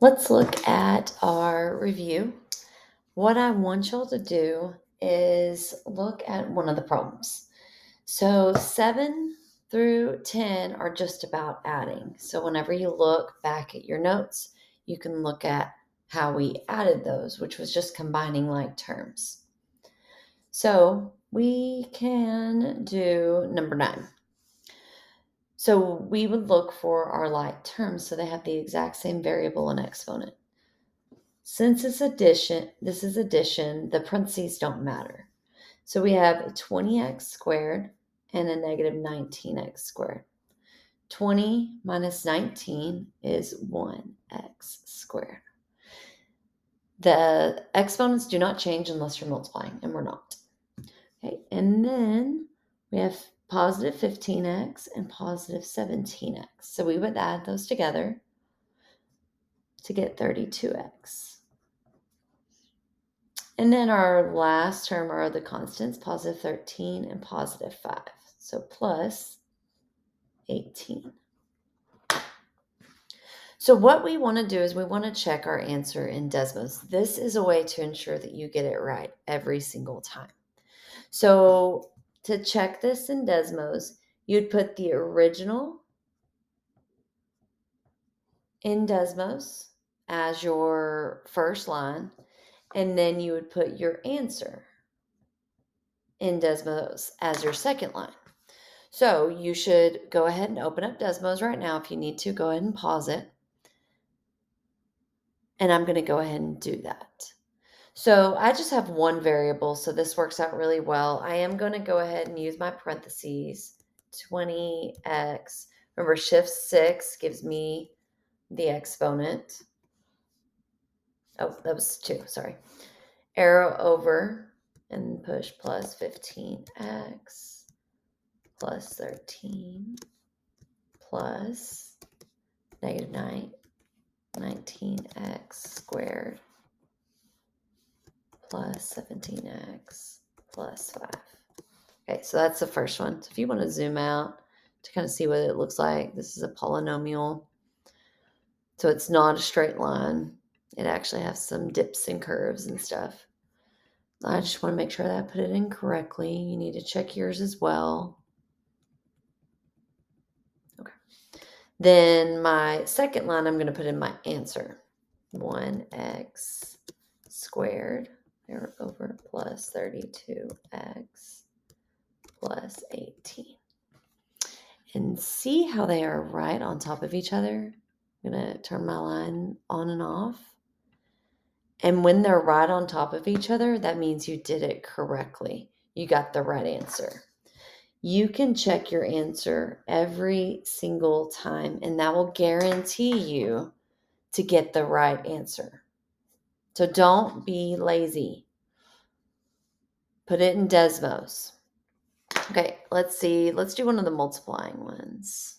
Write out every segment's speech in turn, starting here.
Let's look at our review. What I want y'all to do is look at one of the problems. So 7 through 10 are just about adding. So whenever you look back at your notes, you can look at how we added those, which was just combining like terms. So we can do number 9. So we would look for our like terms so they have the exact same variable and exponent. Since this is addition, the parentheses don't matter. So we have 20x squared and a negative 19x squared. 20 minus 19 is 1x squared. The exponents do not change unless you're multiplying, and we're not. Okay, and then we have positive 15x and positive 17x. So we would add those together to get 32x. And then our last term are the constants, positive 13 and positive 5. So plus 18. So what we want to do is we want to check our answer in Desmos. This is a way to ensure that you get it right every single time. So to check this in Desmos, you'd put the original in Desmos as your first line, and then you would put your answer in Desmos as your second line. So you should go ahead and open up Desmos right now. If you need to, go ahead and pause it. And I'm going to go ahead and do that. So I just have one variable, so this works out really well. I am going to go ahead and use my parentheses, 20x. Remember, shift 6 gives me the exponent. Oh, that was 2, sorry. Arrow over and push plus 15x plus 13 plus negative 19x squared plus 17x plus 5. Okay, so that's the first one. So if you want to zoom out to kind of see what it looks like, this is a polynomial. So it's not a straight line. It actually has some dips and curves and stuff. I just want to make sure that I put it in correctly. You need to check yours as well. Okay. Then my second line, I'm going to put in my answer. 1x squared over plus 32x plus 18. And see how they are right on top of each other? I'm going to turn my line on and off. And when they're right on top of each other, that means you did it correctly. You got the right answer. You can check your answer every single time, and that will guarantee you to get the right answer. So don't be lazy. Put it in Desmos. Okay, let's see. Let's do one of the multiplying ones.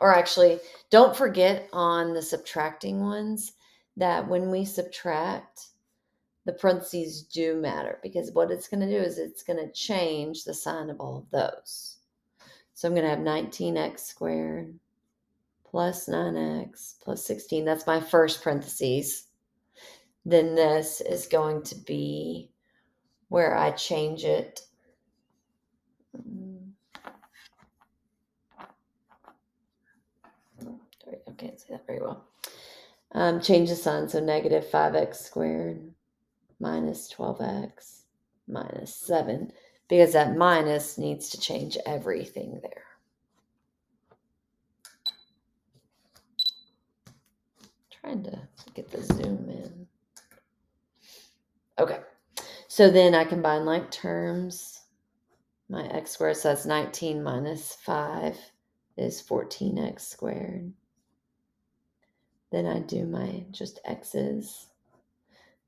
Or actually, don't forget on the subtracting ones that when we subtract, the parentheses do matter, because what it's going to do is it's going to change the sign of all of those. So I'm going to have 19x squared plus 9x plus 16. That's my first parentheses. Then this is going to be where I change it. I can't see that very well. Change the sign, so negative 5x squared minus 12x minus 7, because that minus needs to change everything there. Trying to get the zoom in. Okay, so then I combine like terms. My x squared, so that's 19 minus 5 is 14x squared. Then I do my just x's.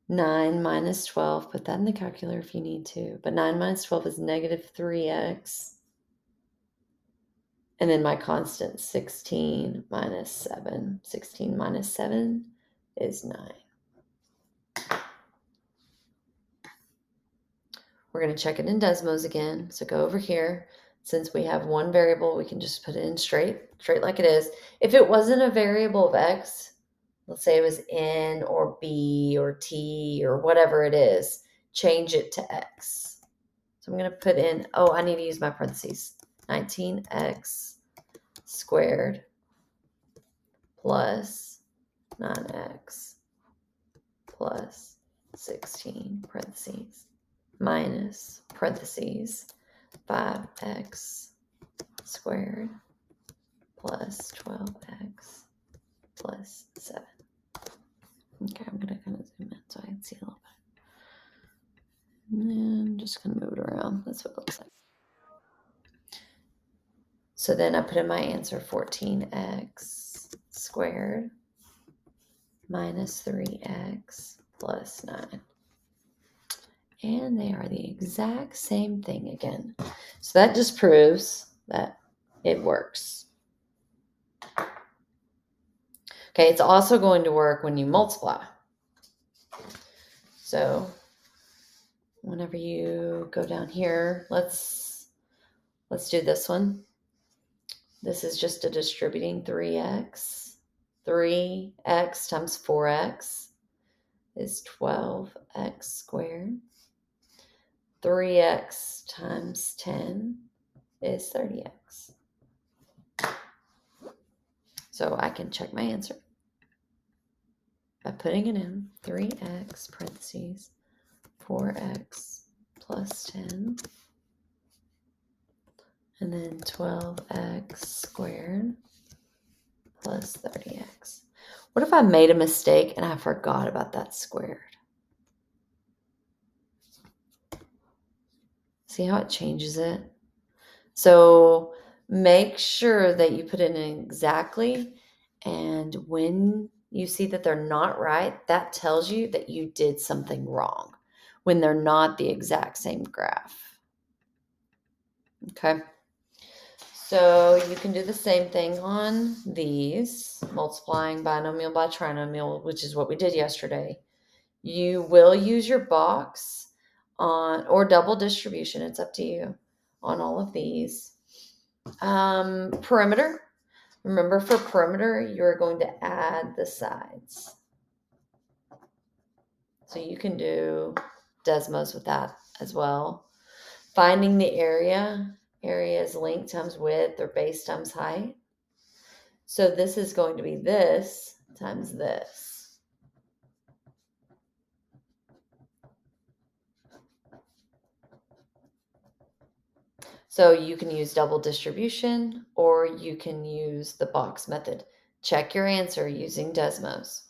9 minus 12, put that in the calculator if you need to. But 9 minus 12 is negative 3x. And then my constant, 16 minus 7. 16 minus 7 is 9. We're going to check it in Desmos again. So go over here. Since we have one variable, we can just put it in straight like it is. If it wasn't a variable of x, let's say it was N or B or T or whatever it is, change it to X. So I'm going to put in, oh, I need to use my parentheses. 19x squared plus 9x plus 16 parentheses minus parentheses 5x squared plus 12x plus 7. Okay, I'm going to kind of zoom in so I can see a little bit. And then I'm just going to move it around. That's what it looks like. So then I put in my answer, 14x squared minus 3x plus 9. And they are the exact same thing again. So that just proves that it works. Okay, it's also going to work when you multiply. So whenever you go down here, let's do this one. This is just a distributing 3x. 3x times 4x is 12x squared. 3x times 10 is 30x. So I can check my answer by putting it in 3x parentheses 4x plus 10 and then 12x squared plus 30x. What if I made a mistake and I forgot about that squared? See how it changes it? So make sure that you put it in exactly, and when you see that they're not right, that tells you that you did something wrong when they're not the exact same graph. Okay. So you can do the same thing on these, multiplying binomial by trinomial, which is what we did yesterday. You will use your box on, or double distribution, it's up to you, on all of these. Perimeter. Remember, for perimeter, you're going to add the sides. So you can do Desmos with that as well. Finding the area. Area is length times width or base times height. So this is going to be this times this. So you can use double distribution or you can use the box method. Check your answer using Desmos.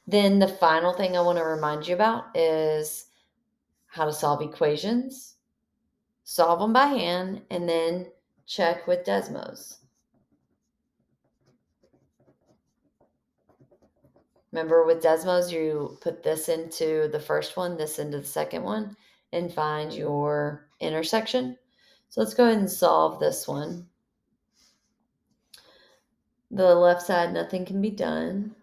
Then the final thing I want to remind you about is how to solve equations. Solve them by hand and then check with Desmos. Remember, with Desmos, you put this into the first one, this into the second one, and find your intersection. So let's go ahead and solve this one. The left side, nothing can be done.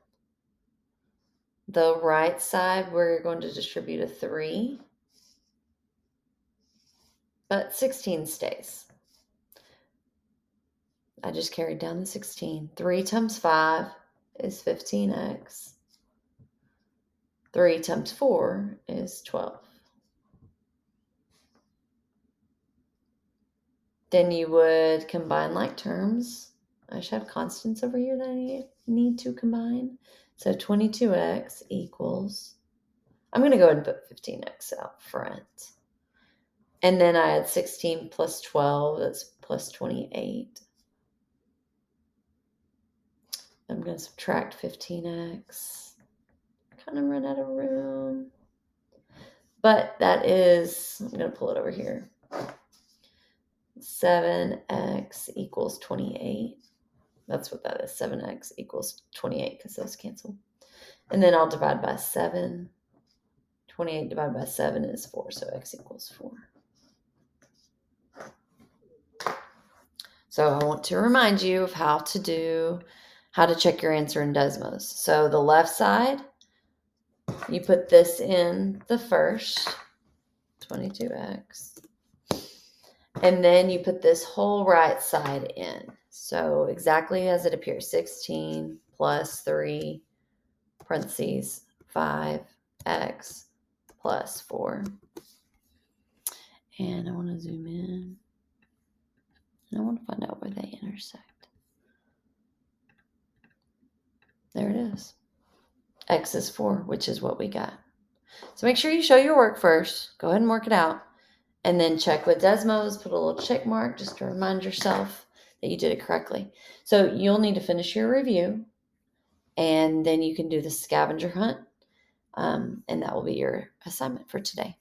The right side, we're going to distribute a 3, but 16 stays. I just carried down the 16. 3 times 5 is 15x. 3 times 4 is 12. Then you would combine like terms. I should have constants over here that I need to combine. So 22x equals, I'm going to go ahead and put 15x out front. And then I had 16 plus 12, that's plus 28. I'm going to subtract 15x. Kind of run out of room. But that is, I'm going to pull it over here. 7x equals 28. That's what that is. 7x equals 28 because those cancel. And then I'll divide by 7. 28 divided by 7 is 4, so x equals 4. So I want to remind you of how to check your answer in Desmos. So the left side, you put this in the first, 22x. And then you put this whole right side in. So exactly as it appears, 16 plus 3 parentheses 5x plus 4. And I want to zoom in. And I want to find out where they intersect. There it is. X is 4, which is what we got. So make sure you show your work first. Go ahead and work it out. And then check with Desmos. Put a little check mark just to remind yourself that you did it correctly. So you'll need to finish your review. And then you can do the scavenger hunt. And that will be your assignment for today.